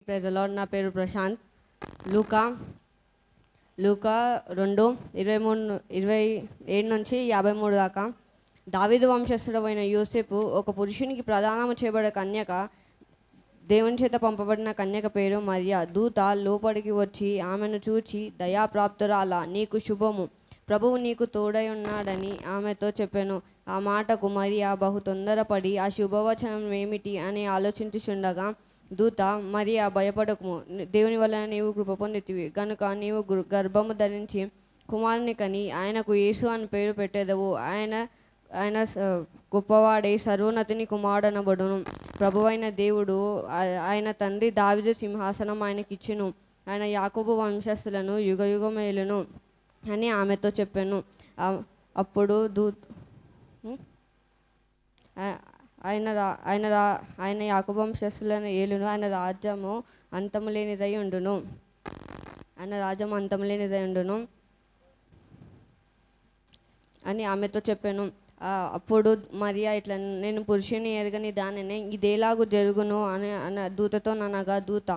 Praise the lord. నా పేరు ప్రశాంత్. లూకా లూకా 2:27 నుంచి 53 దాకా. దావీదు వంశస్థుడైన యోసేపు ఒక పురుషునికి ప్రదానము చేయబడే కన్యక, దేవుని చేత పంపబడిన కన్యక పేరు మరియా. దూత లోపలికి వచ్చి ఆమెను చూచి, దయాప్రాప్తురాలా, నీకు శుభము, ప్రభువు నీకు తోడై ఉన్నాడని ఆమెతో చెప్పాను. ఆ మాటకు మరియా బహు తొందరపడి ఆ శుభవచనం ఏమిటి అని ఆలోచించుచుండగా, దూత, మరియా భయపడకుము, దేవుని వలన నీవు కృప పొందితివి కనుక నీవు గర్భము ధరించి కుమారుని కని ఆయనకు యేసు అని పేరు పెట్టెదవు. ఆయన ఆయన గొప్పవాడై సర్వోన్నతిని కుమారుడనబడును. ప్రభువైన దేవుడు ఆయన తండ్రి దావీదు సింహాసనం ఆయనకిచ్చెను. ఆయన యాకోబు వంశస్థులను యుగయుగమేలును అని ఆమెతో చెప్పాను. అప్పుడు ఆయన యాకోబు వంశస్థులను ఏలును, ఆయన రాజ్యము అంతము లేనిదై ఉండును అని ఆమెతో చెప్పాను. అప్పుడు మరియా ఇట్లా, నేను పురుషుని ఎరగని దానినే, ఇదేలాగు జరుగును అని దూతతో అనగా, దూత,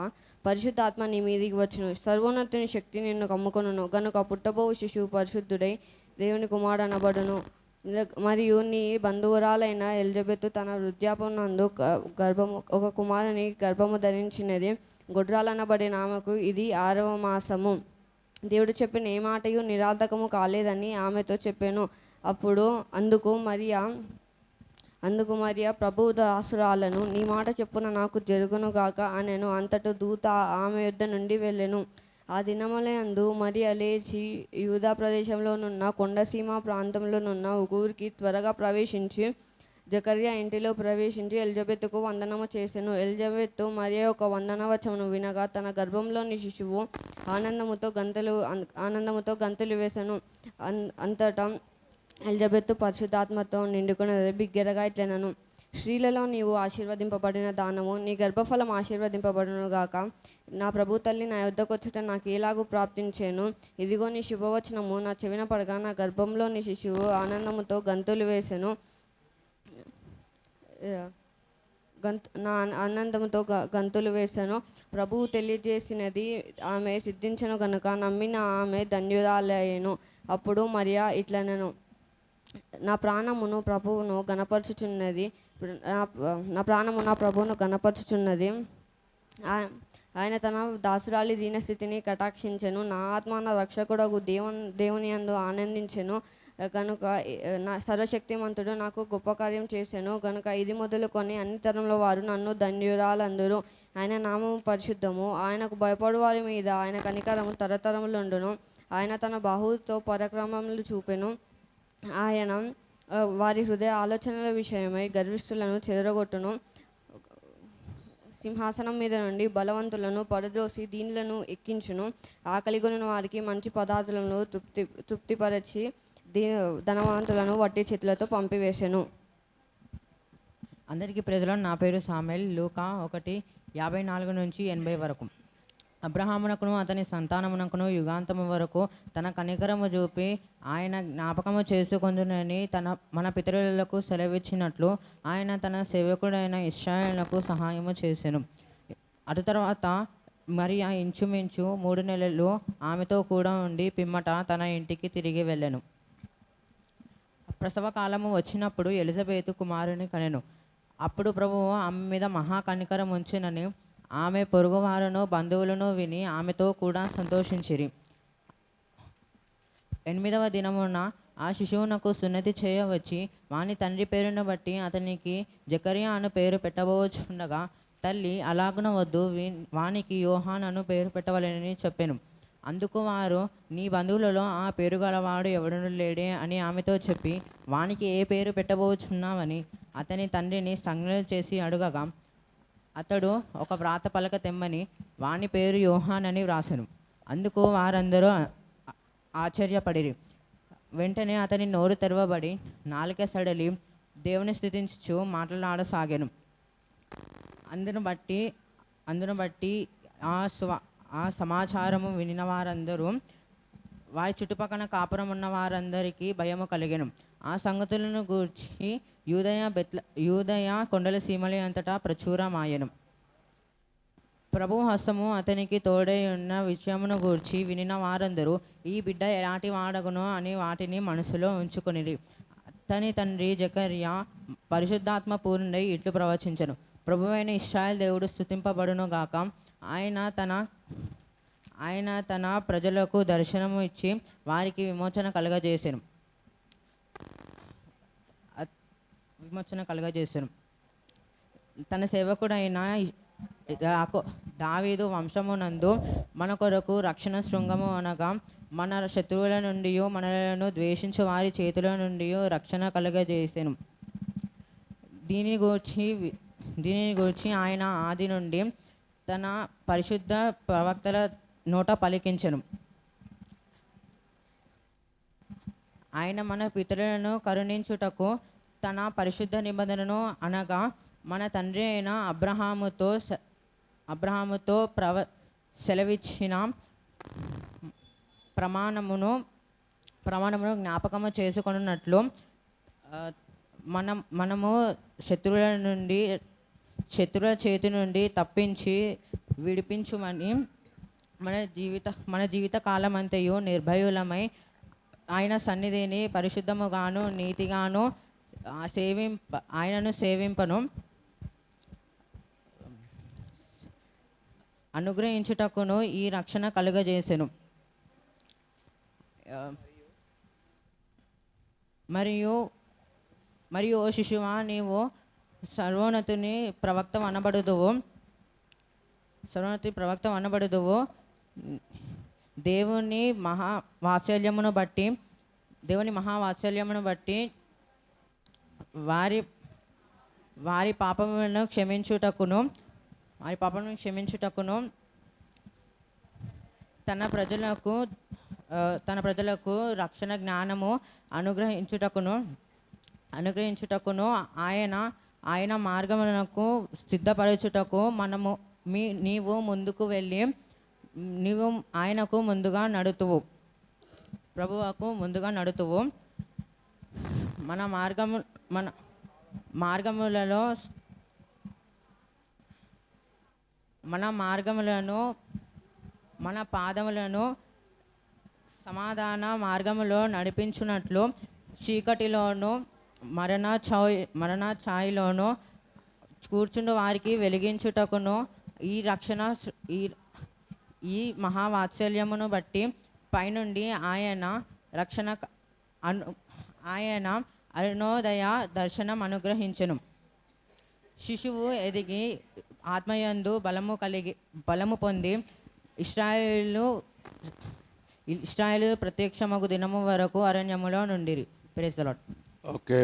పరిశుద్ధాత్మ నీ మీదికి వచ్చును, సర్వోన్నతుని శక్తి నిన్ను కమ్ముకొనును గనుక పుట్టబోవు శిశువు పరిశుద్ధుడై దేవుని కుమారుడు అనబడును. మరియు నీ బంధువురాలైన ఎలిజబెత్ తన వృద్ధాపనందు ఒక కుమారుని గర్భము ధరించినది. గొడ్రాలనబడిన ఆమెకు ఇది 6వ మాసము. దేవుడు చెప్పిన ఏ మాటయు నిరార్థకము కాలేదని ఆమెతో చెప్పాను. అప్పుడు అందుకు మరియా ప్రభువు దాసురాలను, నీ మాట చెప్పున నాకు జరుగునుగాక అనెను. అంతటా దూత ఆమె యొద్ద నుండి వెళ్ళెను. ఆ దినములందు మరియా లేచి యూదా ప్రదేశంలోనున్న కొండసీమ ప్రాంతంలోనున్న ఒక ఊరికి త్వరగా ప్రవేశించి జకర్యా ఇంటిలో ప్రవేశించి ఎలిజబెత్తుకు వందనము చేసెను. ఎలిజబెత్తు మరియా యొక్క వందనవచనము వినగా తన గర్భంలోని శిశువు ఆనందముతో గంతులు వేసెను. అంతటా ఎలిజబెత్తు పరిశుద్ధాత్మతో నిండుకున్నది. బిగ్గరగా ఇట్లనెను, స్త్రీలలో నీవు ఆశీర్వదింపబడిన దానము, నీ గర్భఫలం ఆశీర్వదింపబడును గాక. నా ప్రభు తల్లి నా యొద్దకు వచ్చుట నాకు ఎలాగూ ప్రాప్తించేను. ఇదిగో నీ శుభవచనము నా చెవిన పడగా నా గర్భంలోని శిశువు ఆనందముతో గంతులు వేసెను. ప్రభువు తెలియజేసినది ఆమె సిద్ధించను గనుక నమ్మిన ఆమె ధన్యురాలయ్యెను. అప్పుడు మరియా ఇట్లనెను, నా ప్రాణము నా ప్రభువును గణపరచుచున్నది. ఆయన తన దాసురాలి దీనస్థితిని కటాక్షించెను. నా ఆత్మ నా రక్షకుడగు దేవుని యందు ఆనందించెను కనుక నా సర్వశక్తిమంతుడు నాకు గొప్ప కార్యం చేసెను. కనుక ఇది మొదలుకొని అన్ని తరంలో వారు నన్ను ధన్యురాలందురు. ఆయన నామము పరిశుద్ధము. ఆయనకు భయపడు వారి మీద ఆయన కనికరము తరతరములుండును. ఆయన తన బాహుతో పరాక్రమములు చూపెను. ఆయన వారి హృదయ ఆలోచనల విషయమై గర్విష్ఠులను చెదరగొట్టును. సింహాసనం మీద నుండి బలవంతులను పడద్రోసి దీనులను ఎక్కించును. ఆకలిగొనిన వారికి మంచి పదార్థాలను తృప్తిపరచి ధనవంతులను వట్టి చేతులతో పంపివేసెను. అందరికీ ప్రజలు, నా పేరు సామెల్. లూకా 1:54 నుంచి 80 వరకు. అబ్రహామునకును అతని సంతానమునకును యుగాంతము వరకు తన కనికరము చూపి ఆయన జ్ఞాపకము చేసుకొందునని మన పితరులకు సెలవిచ్చినట్లు ఆయన తన సేవకుడైన ఇశ్రాయేలునకు సహాయము చేసెను. అటు తర్వాత మరియా ఇంచుమించు 3 నెలలు ఆమెతో కూడా ఉండి పిమ్మట తన ఇంటికి తిరిగి వెళ్ళెను. ప్రసవ కాలము వచ్చినప్పుడు ఎలిజబెతు కుమారుని కనెను. అప్పుడు ప్రభువు ఆమె మీద మహా కనికరం ఉంచెనని ఆమె పొరుగువారును బంధువులను విని ఆమెతో కూడా సంతోషించిరి. 8వ దినమున ఆ శిశువునకు సున్నతి చేయవచ్చి వాని తండ్రి పేరును బట్టి అతనికి జకర్యా అను పేరు పెట్టబోచుండగా తల్లి, అలాగున వద్దు, వానికి యోహాన్ అను పేరు పెట్టవలెనని చెప్పెను. అందుకు వారు, నీ బంధువులలో ఆ పేరు గలవాడు ఎవడను లేడే అని ఆమెతో చెప్పి వానికి ఏ పేరు పెట్టబోచున్నావని అతని తండ్రిని సంజ్ఞలు చేసి అడుగగా అతడు ఒక వ్రాత పలక తెమ్మని వాని పేరు యోహాన్ అని వ్రాసెను. అందుకు వారందరూ ఆశ్చర్యపడిరి. వెంటనే అతని నోరు తెరవబడి నాలుక సడలి దేవుని స్తుతించుచు మాట్లాడసాగాను. అందును బట్టి ఆ సమాచారము వినిన వారందరూ వారి చుట్టుపక్కల కాపురం ఉన్న వారందరికీ భయము కలిగెను. ఆ సంగతులను గూర్చి యూదయ కొండల సీమల అంతటా ప్రచురమాయెను. ప్రభు హస్తము అతనికి తోడై ఉన్న విషయమును గూర్చి వినిన వారందరూ ఈ బిడ్డ ఎలాంటి వాడగునో అని వాటిని మనసులో ఉంచుకొనిరి. అతని తండ్రి జకర్యా పరిశుద్ధాత్మ పూర్ణుడై ఇట్లు ప్రవచించను. ప్రభువైన ఇశ్రాయేల్ దేవుడు స్తుతింపబడును గాక. ఆయన తన ప్రజలకు దర్శనము ఇచ్చి వారికి విమోచన కలుగజేసెను. తన సేవకుడైన దావీదు వంశమునందు మన కొరకు రక్షణ శృంగము అనగా మన శత్రువుల నుండి మనలను ద్వేషించు వారి చేతుల నుండి రక్షణ కలుగజేసెను. దీనిని గూర్చి ఆయన ఆది నుండి తన పరిశుద్ధ ప్రవక్తల నోట పలికించెను. ఆయన మన పితరులను కరుణించుటకు తన పరిశుద్ధ నిబంధనను అనగా మన తండ్రి అయిన అబ్రహాముతో సెలవిచ్చిన ప్రమాణమును జ్ఞాపకము చేసుకొనున్నట్లు మనము శత్రువుల చేతి నుండి తప్పించి విడిపించుమని మన జీవిత కాలమంతయు నిర్భయులమై ఆయన సన్నిధిని పరిశుద్ధముగాను నీతిగాను ఆయనను సేవింపను అనుగ్రహించుటకును ఈ రక్షణ కలుగజేసెను. మరియు ఓ శిశువా, నీవు సర్వోన్నతుని ప్రవక్త అనబడుదువు. దేవుని మహావాత్సల్యమును బట్టి వారి పాపములను క్షమించుటకును తన ప్రజలకు రక్షణ జ్ఞానము అనుగ్రహించుటకును ఆయన మార్గములకు సిద్ధపరచుటకు నీవు ముందుకు వెళ్ళి నీవు ఆయనకు ముందుగా నడుతువు. ప్రభువుకు ముందుగా నడుతువు. మన మార్గములను మన పాదములను సమాధాన మార్గములో నడిపించున్నట్లు చీకటిలోను మరణ ఛాయలోను కూర్చుండు వారికి వెలిగించుటకును ఈ మహావాత్సల్యమును బట్టి పైనుండి ఆయన అరుణోదయ దర్శనం అనుగ్రహించెను. శిశువు ఎదిగి ఆత్మయందు బలము పొంది ఇశ్రాయేలు ప్రత్యక్షమగు దినము వరకు అరణ్యములో నుండిరి. Praise the Lord. ఓకే.